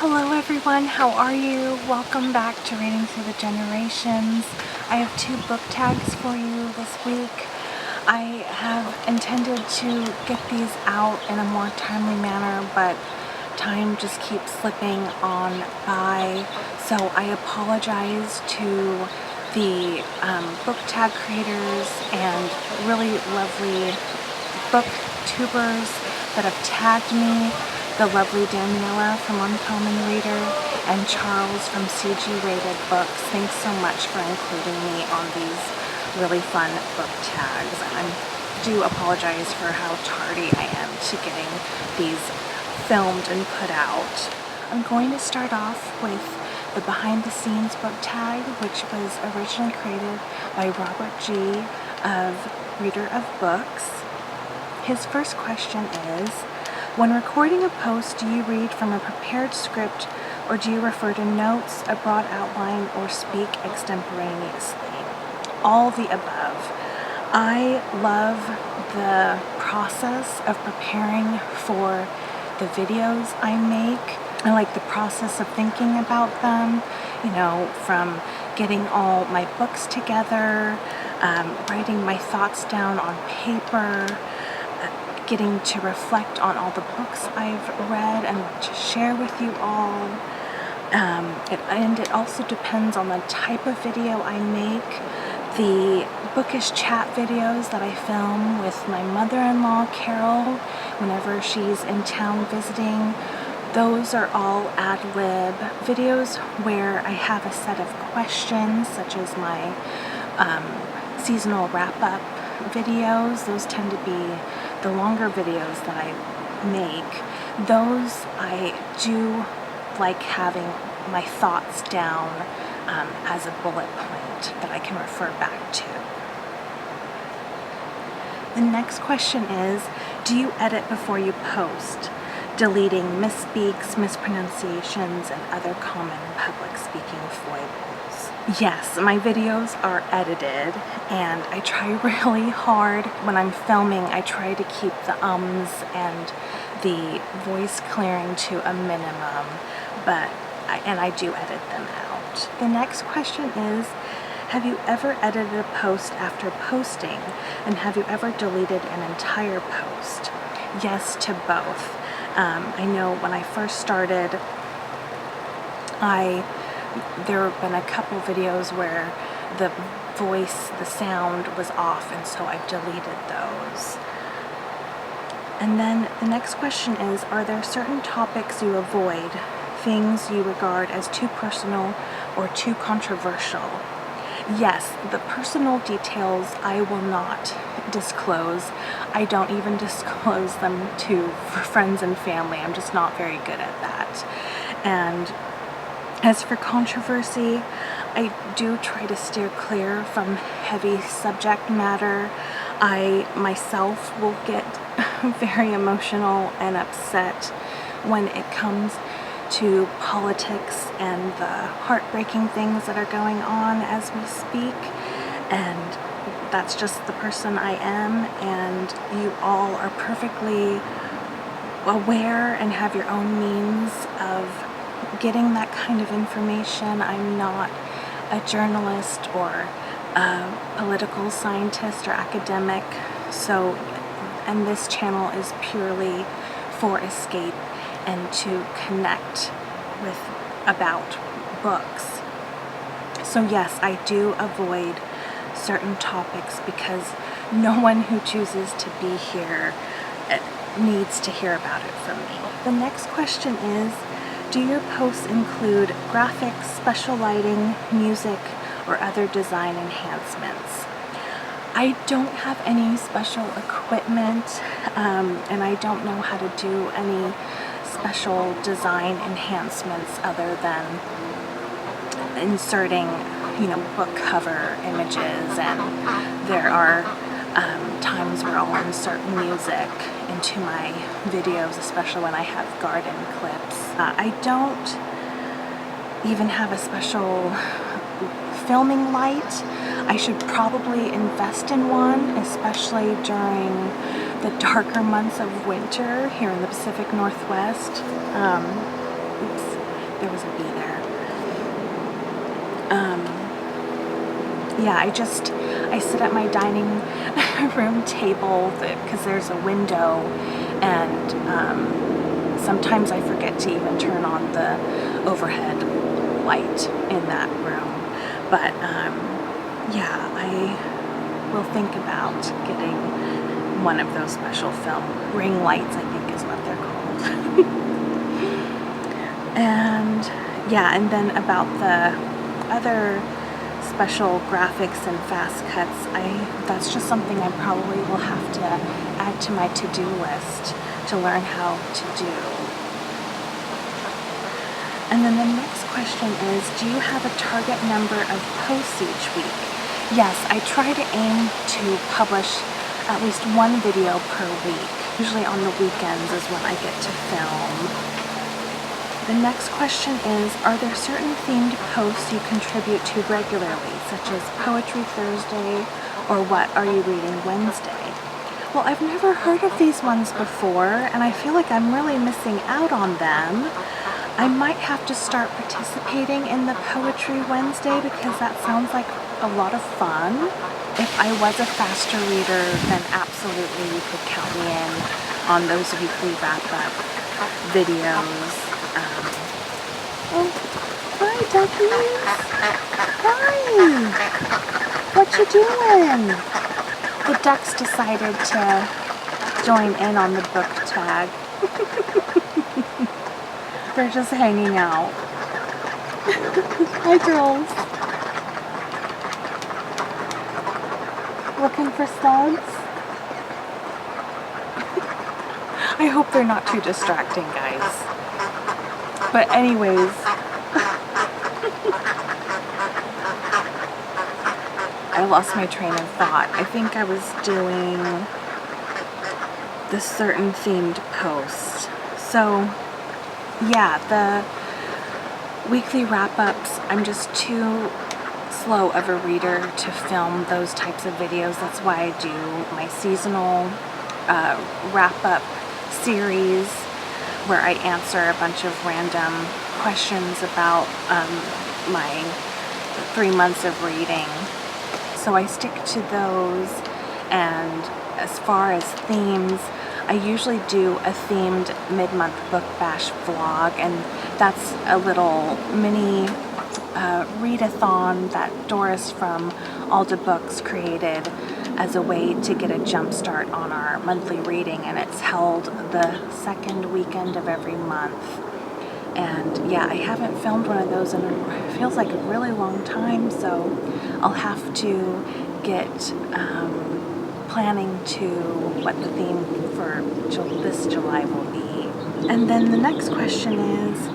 Hello everyone, how are you? Welcome back to Reading Through the Generations. I have 2 book tags for you this week. I have intended to get these out in a more timely manner, but time just keeps slipping on by. So I apologize to the book tag creators and really lovely booktubers that have tagged me. The lovely Daniela from Uncommon Reader and Charles from CG Rated Books. Thanks so much for including me on these really fun book tags. I do apologize for how tardy I am to getting these filmed and put out. I'm going to start off with the behind the scenes book tag, which was originally created by Robert G. of Reader of Books. His first question is, when recording a post, do you read from a prepared script or do you refer to notes, a broad outline, or speak extemporaneously? All the above. I love the process of preparing for the videos I make. I like the process of thinking about them, from getting all my books together, writing my thoughts down on paper, getting to reflect on all the books I've read and to share with you all. And it also depends on the type of video I make. The bookish chat videos that I film with my mother-in-law, Carol, whenever she's in town visiting, those are all ad-lib videos where I have a set of questions, such as my seasonal wrap-up videos. Those tend to be the longer videos that I make. Those I do like having my thoughts down as a bullet point that I can refer back to. The next question is, do you edit before you post, deleting misspeaks, mispronunciations, and other common public speaking foibles? Yes, my videos are edited, and I try really hard when I'm filming. I try to keep the ums and the voice clearing to a minimum, and I do edit them out. The next question is, have you ever edited a post after posting, and have you ever deleted an entire post? Yes to both. I know when I first started, there have been a couple videos where the voice, the sound was off, and so I've deleted those. And then the next question is, are there certain topics you avoid, things you regard as too personal or too controversial? Yes, the personal details I will not disclose. I don't even disclose them to friends and family. I'm just not very good at that. And as for controversy, I do try to steer clear from heavy subject matter. I myself will get very emotional and upset when it comes to politics and the heartbreaking things that are going on as we speak, and that's just the person I am, and you all are perfectly aware and have your own means of getting that kind of information. I'm not a journalist or a political scientist or academic, and this channel is purely for escape and to connect about books. So yes, I do avoid certain topics because no one who chooses to be here needs to hear about it from me. The next question is, do your posts include graphics, special lighting, music, or other design enhancements? I don't have any special equipment, and I don't know how to do any special design enhancements other than inserting, book cover images, and there are times where I'll insert music into my videos, especially when I have garden clips. I don't even have a special filming light. I should probably invest in one, especially during the darker months of winter here in the Pacific Northwest. always a bee there. Yeah, I sit at my dining room table because there's a window, and sometimes I forget to even turn on the overhead light in that room. But yeah, I will think about getting one of those special film ring lights, I think is what they're called. And yeah, and then about the other special graphics and fast cuts, that's just something I probably will have to add to my to-do list to learn how to do. And then the next question is, do you have a target number of posts each week? Yes, I try to aim to publish at least one video per week. Usually on the weekends is when I get to film. The next question is, are there certain themed posts you contribute to regularly, such as Poetry Thursday or What Are You Reading Wednesday? Well, I've never heard of these ones before, and I feel like I'm really missing out on them. I might have to start participating in the Poetry Wednesday because that sounds like a lot of fun. If I was a faster reader, then absolutely you could count me in on those weekly wrap-up videos. Oh, hi, duckies. Hi. What you doing? The ducks decided to join in on the book tag. They're just hanging out. Hi, girls. Looking for studs? I hope they're not too distracting, guys. But anyways, I lost my train of thought. I think I was doing the certain themed post. So yeah, the weekly wrap-ups, I'm just too slow of a reader to film those types of videos. That's why I do my seasonal wrap-up series where I answer a bunch of random questions about my 3 months of reading. So I stick to those, and as far as themes, I usually do a themed mid-month book bash vlog, and that's a little mini readathon that Doris from Alda Books created as a way to get a jump start on our monthly reading, and it's held the second weekend of every month. And yeah, I haven't filmed one of those in it feels like a really long time, so I'll have to get planning to what the theme for this July will be. And then the next question is,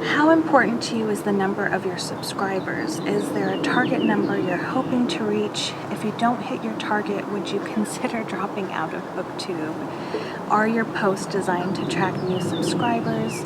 how important to you is the number of your subscribers? Is there a target number you're hoping to reach? If you don't hit your target, would you consider dropping out of BookTube? Are your posts designed to attract new subscribers?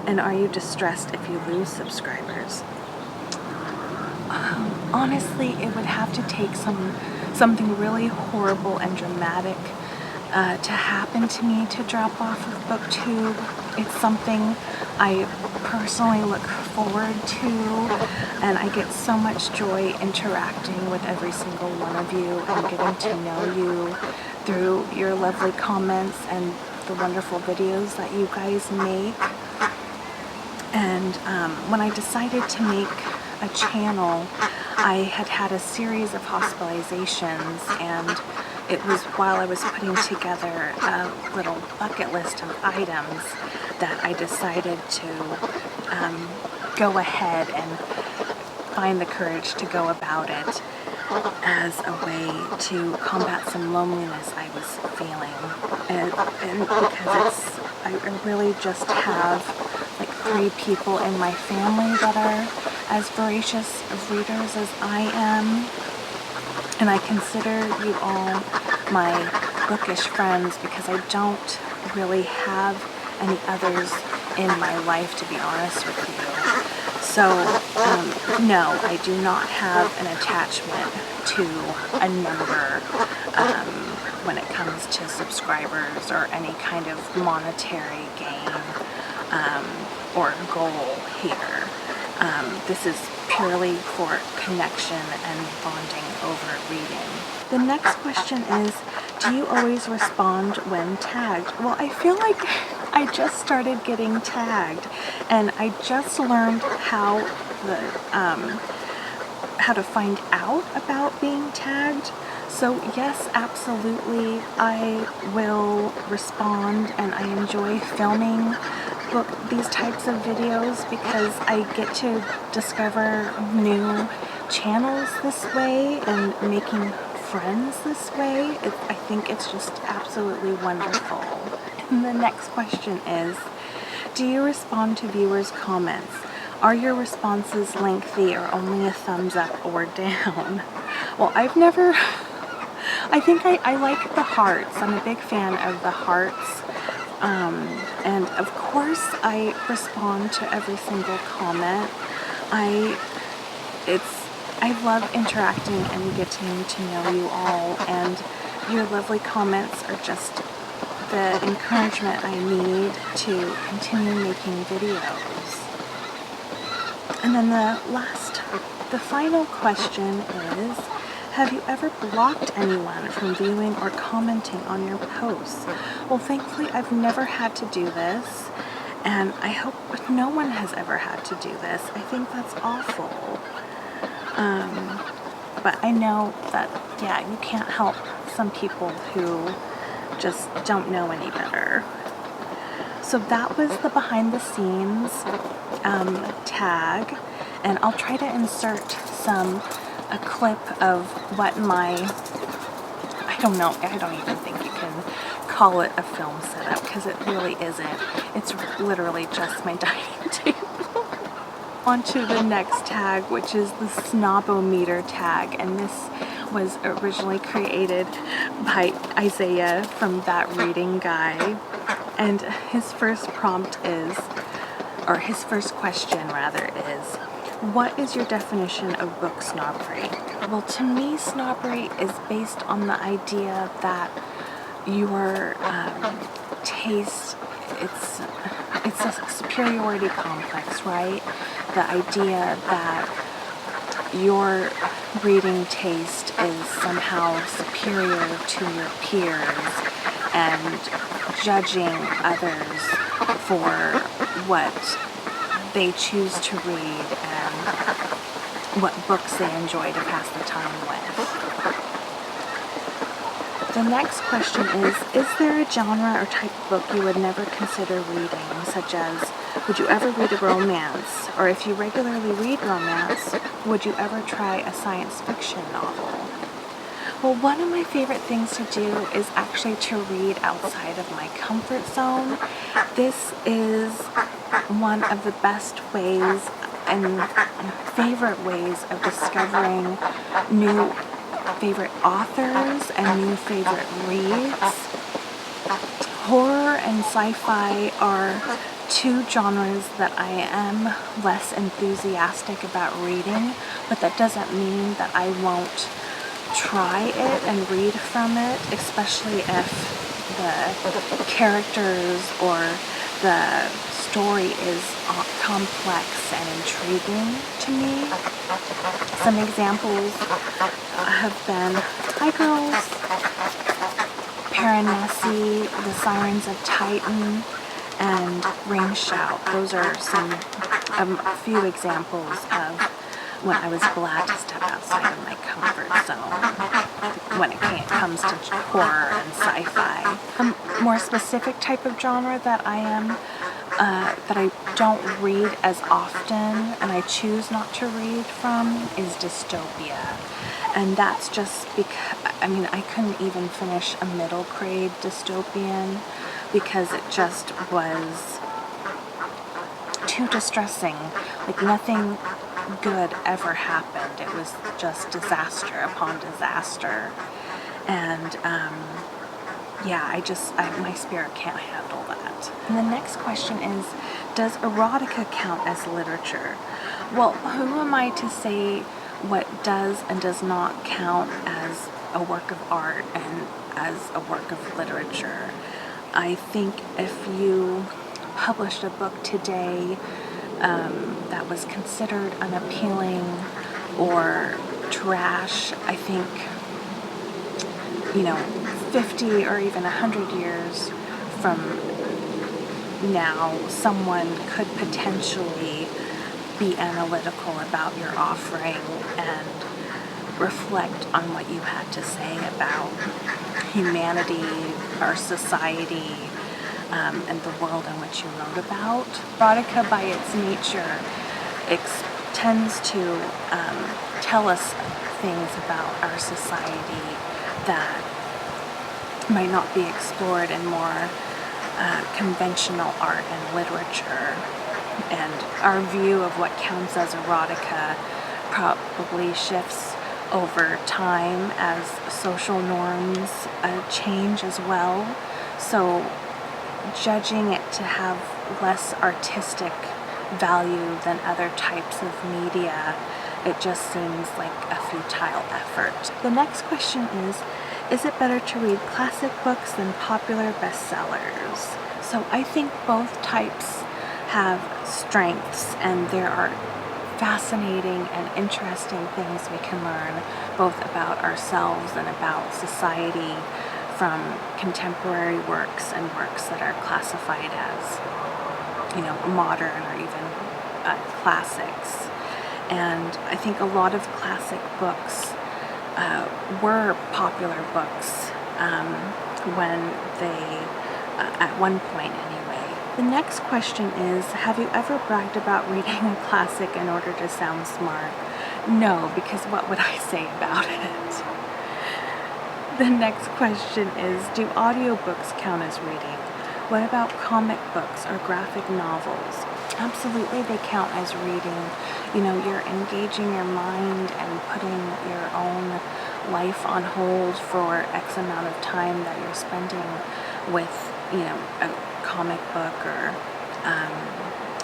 And are you distressed if you lose subscribers? Honestly, it would have to take something really horrible and dramatic to happen to me to drop off of BookTube. It's something I personally look forward to, and I get so much joy interacting with every single one of you and getting to know you through your lovely comments and the wonderful videos that you guys make. And when I decided to make a channel, I had a series of hospitalizations, and it was while I was putting together a little bucket list of items that I decided to go ahead and find the courage to go about it as a way to combat some loneliness I was feeling. And because I really just have like 3 people in my family that are as voracious of readers as I am. And I consider you all my bookish friends because I don't really have any others in my life, to be honest with you. So, no, I do not have an attachment to a number when it comes to subscribers or any kind of monetary gain. or goal here. This is purely for connection and bonding over reading. The next question is, do you always respond when tagged? Well, I feel like I just started getting tagged, and I just learned how to find out about being tagged. So yes, absolutely, I will respond, and I enjoy filming these types of videos because I get to discover new channels this way and making friends this way. I think it's just absolutely wonderful. And the next question is, do you respond to viewers' comments? Are your responses lengthy or only a thumbs up or down? Well, I think I like the hearts. I'm a big fan of the hearts. And of course I respond to every single comment. I love interacting and getting to know you all, and your lovely comments are just the encouragement I need to continue making videos. And then the final question is, have you ever blocked anyone from viewing or commenting on your posts? Well, thankfully I've never had to do this, and I hope no one has ever had to do this. I think that's awful. But I know that, yeah, you can't help some people who just don't know any better. So that was the behind the scenes tag, and I'll try to insert a clip of what I don't even think you can call it a film setup, because it really isn't. It's literally just my dining table. On to the next tag, which is the Snob-o-Meter tag, and this was originally created by Isaiah from That Reading Guy, and his first question is, what is your definition of book snobbery? Well, to me, snobbery is based on the idea that your taste, it's a superiority complex, right? The idea that your reading taste is somehow superior to your peers, and judging others for what they choose to read and what books they enjoy to pass the time with. The next question is there a genre or type of book you would never consider reading, such as, would you ever read a romance? Or if you regularly read romance, would you ever try a science fiction novel? Well, one of my favorite things to do is actually to read outside of my comfort zone. This is one of the best ways and favorite ways of discovering new favorite authors and new favorite reads. Horror and sci-fi are two genres that I am less enthusiastic about reading, but that doesn't mean that I won't try it and read from it, especially if the characters or the story is complex and intriguing to me. Some examples have been Hi Girls, Piranesi, The Sirens of Titan, and Rain Shout. Those are a few examples of when I was glad to step outside of my comfort zone when it comes to horror and sci-fi. A more specific type of genre that I don't read as often and I choose not to read from is dystopia. And that's just because, I couldn't even finish a middle grade dystopian because it just was too distressing. Like, nothing good ever happened. It was just disaster upon disaster. And my spirit can't handle that. And the next question is, does erotica count as literature? Well, who am I to say what does and does not count as a work of art and as a work of literature? I think if you published a book today that was considered unappealing or trash, I think, 50 or even 100 years from now, someone could potentially be analytical about your offering and reflect on what you had to say about humanity, our society, and the world in which you wrote about. Erotica, by its nature, tends to tell us things about our society that might not be explored in more conventional art and literature. And our view of what counts as erotica probably shifts over time as social norms change as well. So judging it to have less artistic value than other types of media, it just seems like a futile effort. The next question is it better to read classic books than popular bestsellers? So I think both types have strengths, and there are fascinating and interesting things we can learn both about ourselves and about society from contemporary works and works that are classified as, modern or even classics. And I think a lot of classic books were popular books when they, at one point anyway. The next question is, have you ever bragged about reading a classic in order to sound smart? No, because what would I say about it? The next question is, do audiobooks count as reading? What about comic books or graphic novels? Absolutely, they count as reading. You're engaging your mind and putting your own life on hold for X amount of time that you're spending with, a comic book or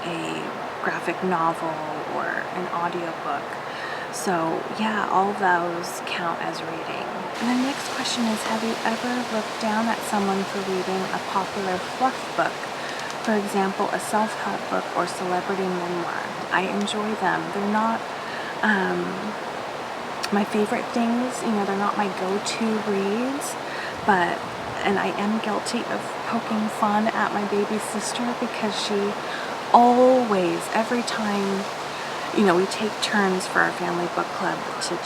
a graphic novel or an audiobook. So yeah, all those count as reading. And the next question is, have you ever looked down at someone for reading a popular fluff book? For example, a self-help book or celebrity memoir. I enjoy them. They're not my favorite things, they're not my go-to reads, and I am guilty of poking fun at my baby sister because she always, every time, we take turns for our family book club to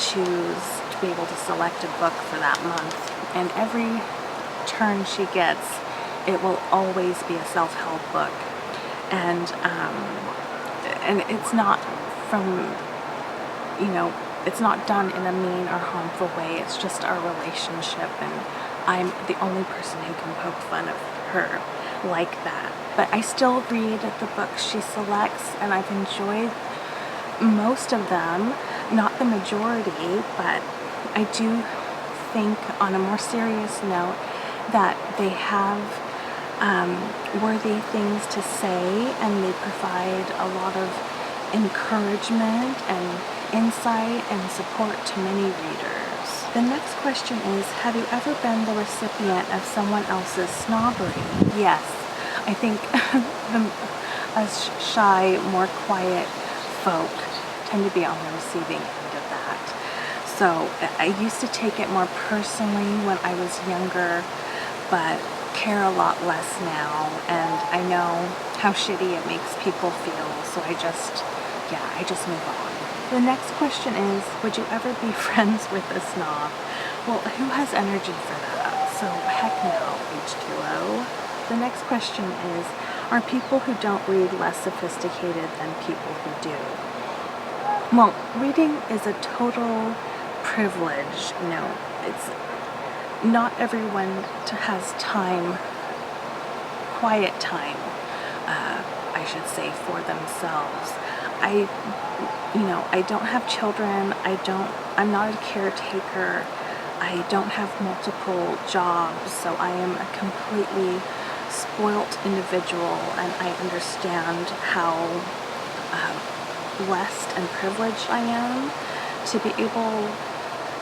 be able to select a book for that month, and every turn she gets, it will always be a self-help book, and it's not from, it's not done in a mean or harmful way. It's just our relationship, and I'm the only person who can poke fun of her like that. But I still read the books she selects, and I've enjoyed most of them, not the majority, but I do think, on a more serious note, that they have worthy things to say, and they provide a lot of encouragement and insight and support to many readers. The next question is, have you ever been the recipient of someone else's snobbery? Yes. I think us shy, more quiet folk tend to be on the receiving end of that. So I used to take it more personally when I was younger, but care a lot less now, and I know how shitty it makes people feel, so I just move on. The next question is, would you ever be friends with a snob? Well, who has energy for that? So heck no, H2O. The next question is, are people who don't read less sophisticated than people who do? Well, reading is a total privilege. It's not everyone has time, quiet time, I should say, for themselves. I don't have children. I'm not a caretaker. I don't have multiple jobs, so I am a completely spoilt individual, and I understand how blessed and privileged I am to be able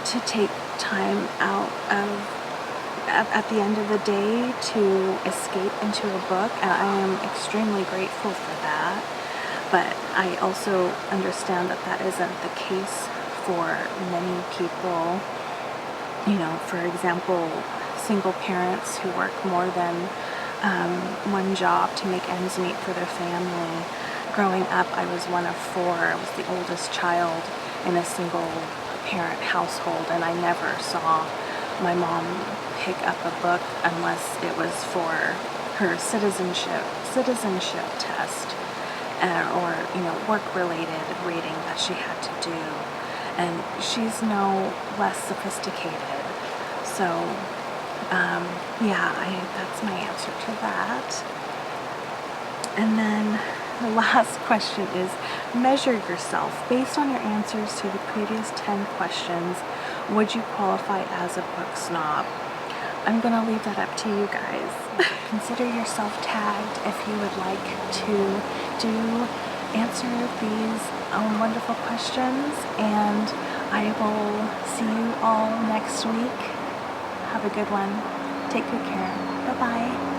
to take time out of at the end of the day to escape into a book, and I am extremely grateful for that. But I also understand that that isn't the case for many people. You know, for example, single parents who work more than one job to make ends meet for their family. Growing up, I was one of four. I was the oldest child in a single parent household, and I never saw my mom pick up a book unless it was for her citizenship test, or work-related reading that she had to do. And she's no less sophisticated, so that's my answer to that. And then the last question is, measure yourself. Based on your answers to the previous 10 questions, would you qualify as a book snob? I'm going to leave that up to you guys. Consider yourself tagged if you would like to answer these wonderful questions, and I will see you all next week. Have a good one. Take good care. Bye-bye.